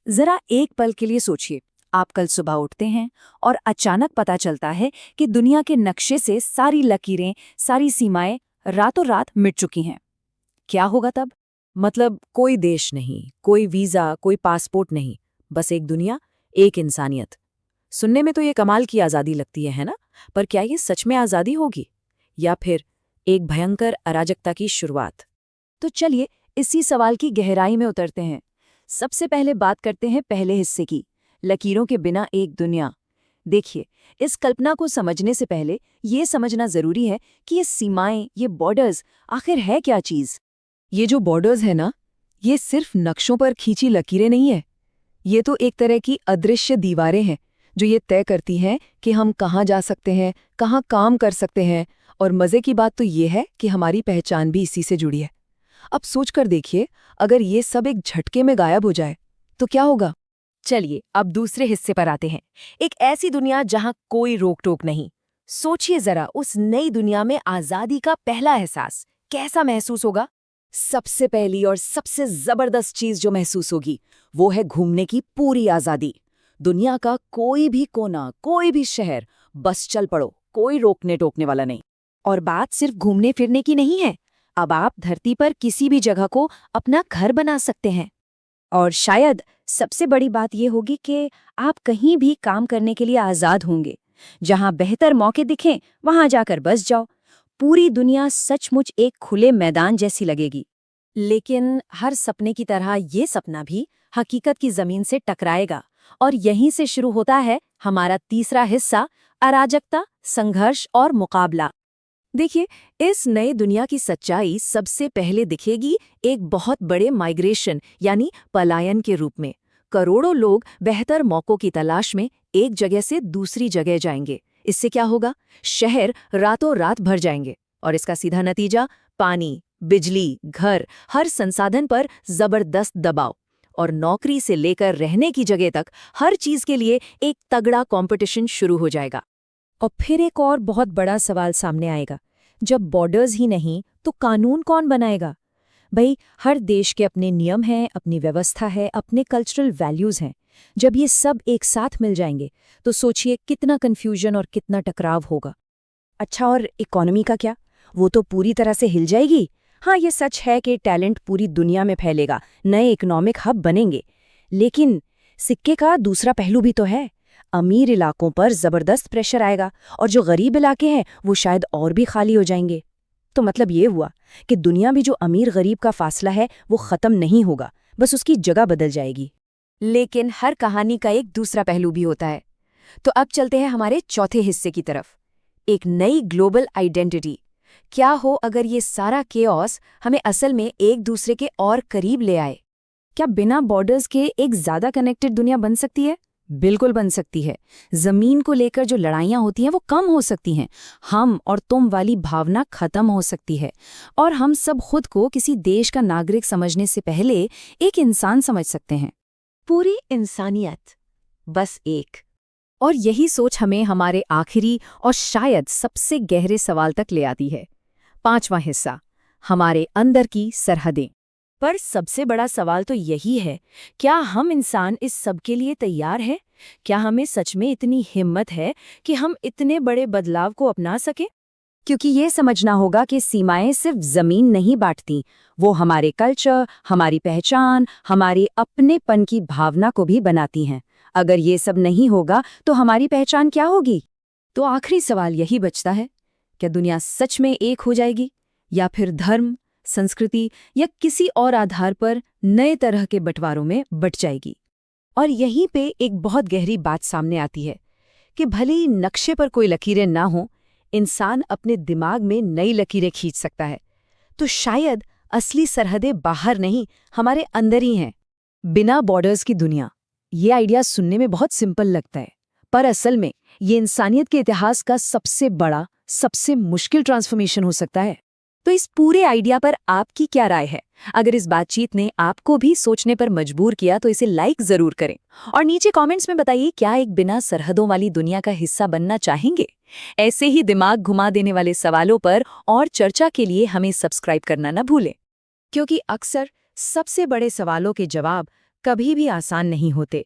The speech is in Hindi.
जरा एक पल के लिए सोचिए, आप कल सुबह उठते हैं और अचानक पता चलता है कि दुनिया के नक्शे से सारी लकीरें, सारी सीमाएं रातों रात मिट चुकी हैं। क्या होगा तब? मतलब कोई देश नहीं, कोई वीजा, कोई पासपोर्ट नहीं, बस एक दुनिया, एक इंसानियत। सुनने में तो ये कमाल की आज़ादी लगती है ना? पर क्या ये सच में आज़ादी होगी, या फिर एक भयंकर अराजकता की शुरुआत? तो चलिए इसी सवाल की गहराई में उतरते हैं। सबसे पहले बात करते हैं पहले हिस्से की, लकीरों के बिना एक दुनिया। देखिए, इस कल्पना को समझने से पहले ये समझना जरूरी है कि ये सीमाएं, ये बॉर्डर्स आखिर है क्या चीज। ये जो बॉर्डर्स है ना, ये सिर्फ नक्शों पर खींची लकीरें नहीं है। ये तो एक तरह की अदृश्य दीवारें हैं जो ये तय करती हैं कि हम कहाँ जा सकते हैं, कहाँ काम कर सकते हैं। और मज़े की बात तो ये है कि हमारी पहचान भी इसी से जुड़ी है। अब सोचकर देखिए, अगर ये सब एक झटके में गायब हो जाए तो क्या होगा? चलिए अब दूसरे हिस्से पर आते हैं। एक ऐसी दुनिया जहां कोई रोक टोक नहीं। सोचिए जरा, उस नई दुनिया में आजादी का पहला एहसास कैसा महसूस होगा। सबसे पहली और सबसे जबरदस्त चीज जो महसूस होगी वो है घूमने की पूरी आजादी। दुनिया का कोई भी कोना, कोई भी शहर, बस चल पड़ो, कोई रोकने टोकने वाला नहीं। और बात सिर्फ घूमने फिरने की नहीं है। अब आप धरती पर किसी भी जगह को अपना घर बना सकते हैं। और शायद सबसे बड़ी बात यह होगी कि आप कहीं भी काम करने के लिए आज़ाद होंगे। जहां बेहतर मौके दिखें वहां जाकर बस जाओ। पूरी दुनिया सचमुच एक खुले मैदान जैसी लगेगी। लेकिन हर सपने की तरह ये सपना भी हकीकत की जमीन से टकराएगा। और यहीं से शुरू होता है हमारा तीसरा हिस्सा, अराजकता, संघर्ष और मुकाबला। देखिए, इस नए दुनिया की सच्चाई सबसे पहले दिखेगी एक बहुत बड़े माइग्रेशन यानी पलायन के रूप में। करोड़ों लोग बेहतर मौकों की तलाश में एक जगह से दूसरी जगह जाएंगे। इससे क्या होगा? शहर रातों रात भर जाएंगे और इसका सीधा नतीजा पानी, बिजली, घर, हर संसाधन पर जबरदस्त दबाव। और नौकरी से लेकर रहने की जगह तक हर चीज के लिए एक तगड़ा कंपटीशन शुरू हो जाएगा। और फिर एक और बहुत बड़ा सवाल सामने आएगा। जब बॉर्डर्स ही नहीं तो कानून कौन बनाएगा? भाई, हर देश के अपने नियम हैं, अपनी व्यवस्था है, अपने कल्चरल वैल्यूज हैं। जब ये सब एक साथ मिल जाएंगे तो सोचिए कितना कन्फ्यूजन और कितना टकराव होगा। अच्छा, और इकोनॉमी का क्या? वो तो पूरी तरह से हिल जाएगी। हाँ, ये सच है कि टैलेंट पूरी दुनिया में फैलेगा, नए इकोनॉमिक हब बनेंगे। लेकिन सिक्के का दूसरा पहलू भी तो है। अमीर इलाकों पर जबरदस्त प्रेशर आएगा और जो गरीब इलाके हैं वो शायद और भी खाली हो जाएंगे। तो मतलब ये हुआ कि दुनिया में जो अमीर गरीब का फासला है वो खत्म नहीं होगा, बस उसकी जगह बदल जाएगी। लेकिन हर कहानी का एक दूसरा पहलू भी होता है। तो अब चलते हैं हमारे चौथे हिस्से की तरफ, एक नई ग्लोबल आइडेंटिटी। क्या हो अगर ये सारा केओस हमें असल में एक दूसरे के और करीब ले आए? क्या बिना बॉर्डर्स के एक ज्यादा कनेक्टेड दुनिया बन सकती है? बिल्कुल बन सकती है। जमीन को लेकर जो लड़ाइयां होती हैं वो कम हो सकती हैं। हम और तुम वाली भावना खत्म हो सकती है। और हम सब खुद को किसी देश का नागरिक समझने से पहले एक इंसान समझ सकते हैं। पूरी इंसानियत, बस एक। और यही सोच हमें हमारे आखिरी और शायद सबसे गहरे सवाल तक ले आती है। पांचवां हिस्सा, हमारे अंदर की सरहदें। पर सबसे बड़ा सवाल तो यही है, क्या हम इंसान इस सब के लिए तैयार हैं? क्या हमें सच में इतनी हिम्मत है कि हम इतने बड़े बदलाव को अपना सकें? क्योंकि ये समझना होगा कि सीमाएं सिर्फ जमीन नहीं बांटती, वो हमारे कल्चर, हमारी पहचान, हमारे अपनेपन की भावना को भी बनाती हैं। अगर ये सब नहीं होगा तो हमारी पहचान क्या होगी? तो आखिरी सवाल यही बचता है, क्या दुनिया सच में एक हो जाएगी, या फिर धर्म, संस्कृति या किसी और आधार पर नए तरह के बंटवारों में बंट जाएगी? और यहीं पे एक बहुत गहरी बात सामने आती है कि भले ही नक्शे पर कोई लकीरें ना हो, इंसान अपने दिमाग में नई लकीरें खींच सकता है। तो शायद असली सरहदें बाहर नहीं, हमारे अंदर ही हैं। बिना बॉर्डर्स की दुनिया, ये आइडिया सुनने में बहुत सिंपल लगता है, पर असल में ये इंसानियत के इतिहास का सबसे बड़ा, सबसे मुश्किल ट्रांसफॉर्मेशन हो सकता है। तो इस पूरे आइडिया पर आपकी क्या राय है? अगर इस बातचीत ने आपको भी सोचने पर मजबूर किया तो इसे लाइक जरूर करें और नीचे कमेंट्स में बताइए, क्या एक बिना सरहदों वाली दुनिया का हिस्सा बनना चाहेंगे? ऐसे ही दिमाग घुमा देने वाले सवालों पर और चर्चा के लिए हमें सब्सक्राइब करना न भूलें, क्योंकि अक्सर सबसे बड़े सवालों के जवाब कभी भी आसान नहीं होते।